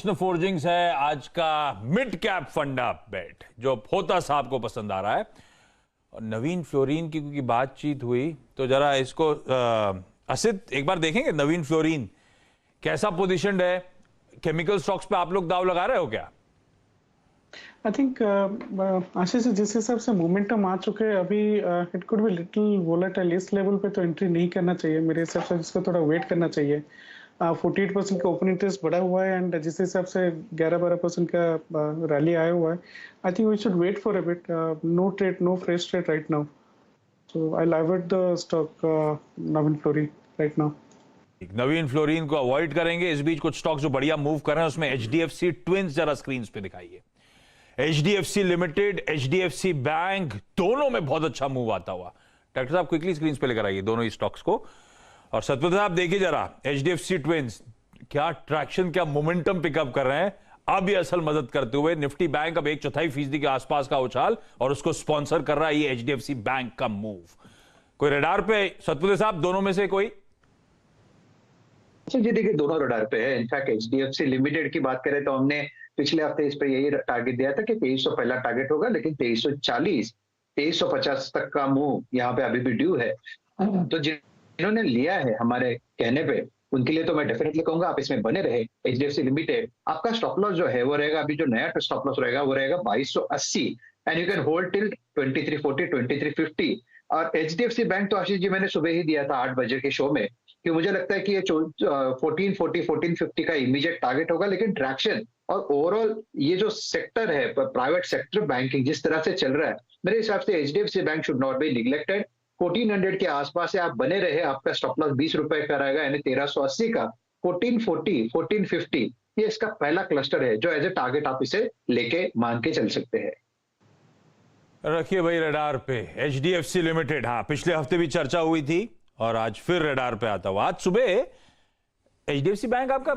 Krishna forgings है आज का मिड कैप फंडा बेट जो होता साहब को पसंद आ रहा है। और नवीन फ्लोरीन की क्योंकि बातचीत हुई तो जरा इसको असित एक बार देखेंगे नवीन फ्लोरीन कैसा पोजीशनड है। केमिकल स्टॉक्स पे आप लोग दाव लगा रहे हो क्या? आई थिंक आशीष से जिस हिसाब से मोमेंटम आ चुके हैं अभी it could be little volatile. इस लेवल पे तो एंट्री नहीं करना चाहिए मेरे हिसाब से, इसको थोड़ा वेट करना चाहिए। 48% का ओपन इंटरेस्ट बढ़ा हुआ है एंड जिस हिसाब से 11-12% का रैली आया हुआ है, I think we should wait for a bit. No trade, no fresh trade right now, so I avoid the stock Navin Fluorine right now. Navin Fluorine को अवॉइड करेंगे। इस बीच कुछ स्टॉक्स जो बढ़िया मूव कर रहे हैं उसमें एचडीएफसी ट्विंस जरा स्क्रीन पे दिखाइए। एचडीएफसी लिमिटेड, एचडीएफसी बैंक दोनों में बहुत अच्छा मूव आता हुआ। डॉक्टर साहब क्विकली स्क्रीन पे लेकर आइए दोनों ही स्टॉक्स को। और सतपथ साहब देखिए जरा एचडीएफसी ट्विंस क्या ट्रैक्शन, क्या मोमेंटम पिकअप कर रहे हैं। अब ये असल मदद करते हुए निफ्टी बैंक अब 1/4% के आसपास का उछाल और उसको स्पॉन्सर कर रहा है ये एचडीएफसी बैंक का मूव। कोई रडार पे सतपथ साहब दोनों में से कोई? जी देखिए दोनों रडार पे है। इनफैक्ट एचडीएफसी लिमिटेड की बात करें तो हमने पिछले हफ्ते इस पे यही टारगेट दिया था कि 2300 पहला टारगेट होगा, लेकिन 2340 2350 तक का मूव यहाँ पे अभी भी ड्यू है। तो जिन्होंने लिया है हमारे कहने पे उनके लिए तो मैं डेफिनेटली कहूंगा आप इसमें बने रहे। एचडीएफसी लिमिटेड आपका स्टॉप लॉस जो है वो रहेगा, अभी जो नया स्टॉप लॉस रहेगा वो रहेगा 2280 and you can hold till 2340 2350। और एचडीएफसी बैंक तो आशीष जी मैंने सुबह ही दिया था 8 बजे के शो में कि मुझे लगता है कि ये 1440 1450 का इमीडिएट टारगेट होगा। लेकिन ट्रैक्शन और ओवरऑल ये जो सेक्टर है प्राइवेट सेक्टर बैंकिंग जिस तरह से चल रहा है, मेरे हिसाब से HDFC bank should not be neglected. 1400 के आसपास से आप बने रहे, आपका स्टॉप लॉस 20 रुपए का रहेगा यानी 1380 का। 1440 1450 ये इसका पहला क्लस्टर है जो एज ए टारगेट आप इसे लेके मान के चल सकते हैं। रखिए भाई रडार पे एचडीएफसी लिमिटेड। हाँ पिछले हफ्ते भी चर्चा हुई थी और आज फिर रडार पे आता हुआ। आज सुबह एचडीएफसी बैंक आपका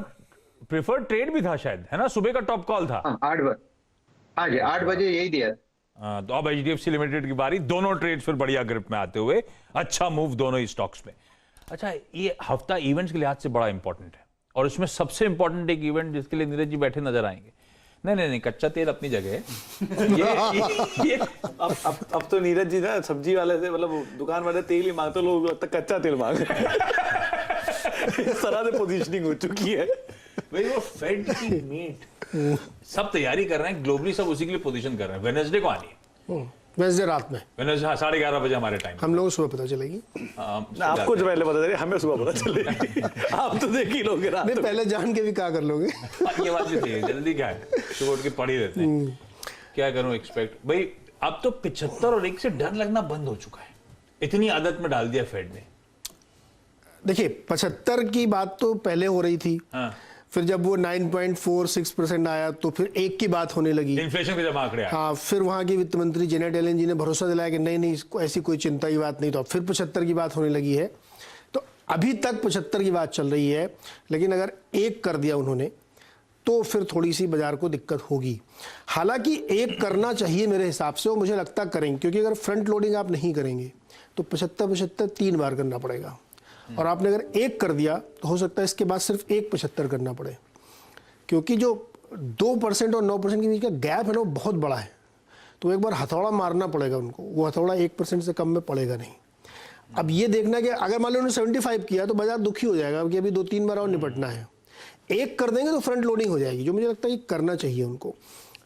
प्रेफर्ड ट्रेड भी था शायद, है ना? सुबह का टॉप कॉल था 8 बजे यही दिया। तो अब एचडीएफसी लिमिटेड की बारी। दोनों ट्रेड फिर बढ़िया ग्रिप में आते हुए अच्छा मूव दोनों ही स्टॉक्स में। अच्छा ये हफ्ता इवेंट्स के लिहाज से बड़ा इंपॉर्टेंट है और इसमें सबसे इंपॉर्टेंट एक इवेंट जिसके लिए नीरज जी बैठे नजर आएंगे। नहीं कच्चा तेल अपनी जगह है। ये अब तो नीरज जी ना सब्जी वाले से मतलब दुकान वाले तेल ही मांगते, लोग लगता कच्चा तेल मांग रहे हैं। इस तरह से पोजीशनिंग हो चुकी है भाई। वो फेड की मीट सब तैयारी कर रहे हैं ग्लोबली, सब उसी के लिए पोजीशन कर रहे हैं। वेडनेसडे को आनी है, वेडनेसडे रात में, वेडनेसडे 11:30 बजे हमारे टाइम। हम लोग सुबह पता चलेगी। आपको जो पहले पता चलेगी, हमें सुबह पता चलेगी। आप तो देख ही लोगे रात में, पहले जान के भी क्या कर लोगे। ये बात भी सही है, जल्दी क्या है, सुबह उठ के पढ़ ही रहते हैं। क्या करूं एक्सपेक्ट भाई। अब तो 75 और 1 से डर लगना बंद हो चुका है, इतनी आदत में डाल दिया फेड ने। देखिए 75 की बात तो पहले हो रही थी, फिर जब वो 9.46% आया तो फिर 1 की बात होने लगी, इन्फ्लेशन के जब आंकड़े आए। हाँ, फिर वहां की वित्त मंत्री जेनेट येलेन जी ने भरोसा दिलाया कि नहीं ऐसी कोई चिंता की बात नहीं, तो अब फिर 75 की बात होने लगी है। तो अभी तक 75 की बात चल रही है, लेकिन अगर 1 कर दिया उन्होंने तो फिर थोड़ी सी बाजार को दिक्कत होगी। हालांकि 1 करना चाहिए मेरे हिसाब से, और मुझे लगता करेंगे, क्योंकि अगर फ्रंट लोडिंग आप नहीं करेंगे तो 75 3 बार करना पड़ेगा, और आपने अगर 1 कर दिया तो हो सकता है इसके बाद सिर्फ 1.75 करना पड़े, क्योंकि जो 2% और 9% के बीच का गैप है ना वो बहुत बड़ा है। तो एक बार हथौड़ा मारना पड़ेगा उनको, वो हथौड़ा 1% से कम में पड़ेगा नहीं। अब ये देखना कि अगर मान लो उन्होंने 75 किया तो बाजार दुखी हो जाएगा कि अभी 2-3 बार और निपटना है। 1 कर देंगे तो फ्रंट लोडिंग हो जाएगी, जो मुझे लगता है कि करना चाहिए उनको।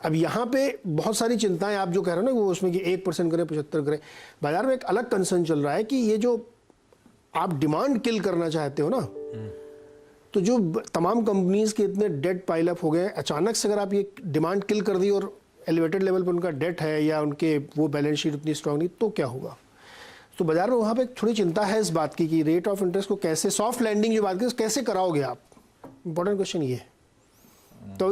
अब यहाँ पे बहुत सारी चिंताएं आप जो कह रहे हो ना वो उसमें कि 1% करें 75 करें, बाजार में एक अलग कंसर्न चल रहा है कि ये जो आप डिमांड किल करना चाहते हो ना, तो जो तमाम कंपनीज के इतने डेट पाइल अप हो गए, अचानक से अगर आप ये डिमांड किल कर दी और एलिवेटेड लेवल पर उनका डेट है या उनके वो बैलेंस शीट उतनी स्ट्रांग नहीं, तो क्या होगा। तो बाजार में वहाँ पे थोड़ी चिंता है इस बात की कि रेट ऑफ इंटरेस्ट को कैसे, सॉफ्ट लैंडिंग जो बात की कैसे कराओगे आप, इंपॉर्टेंट क्वेश्चन ये है।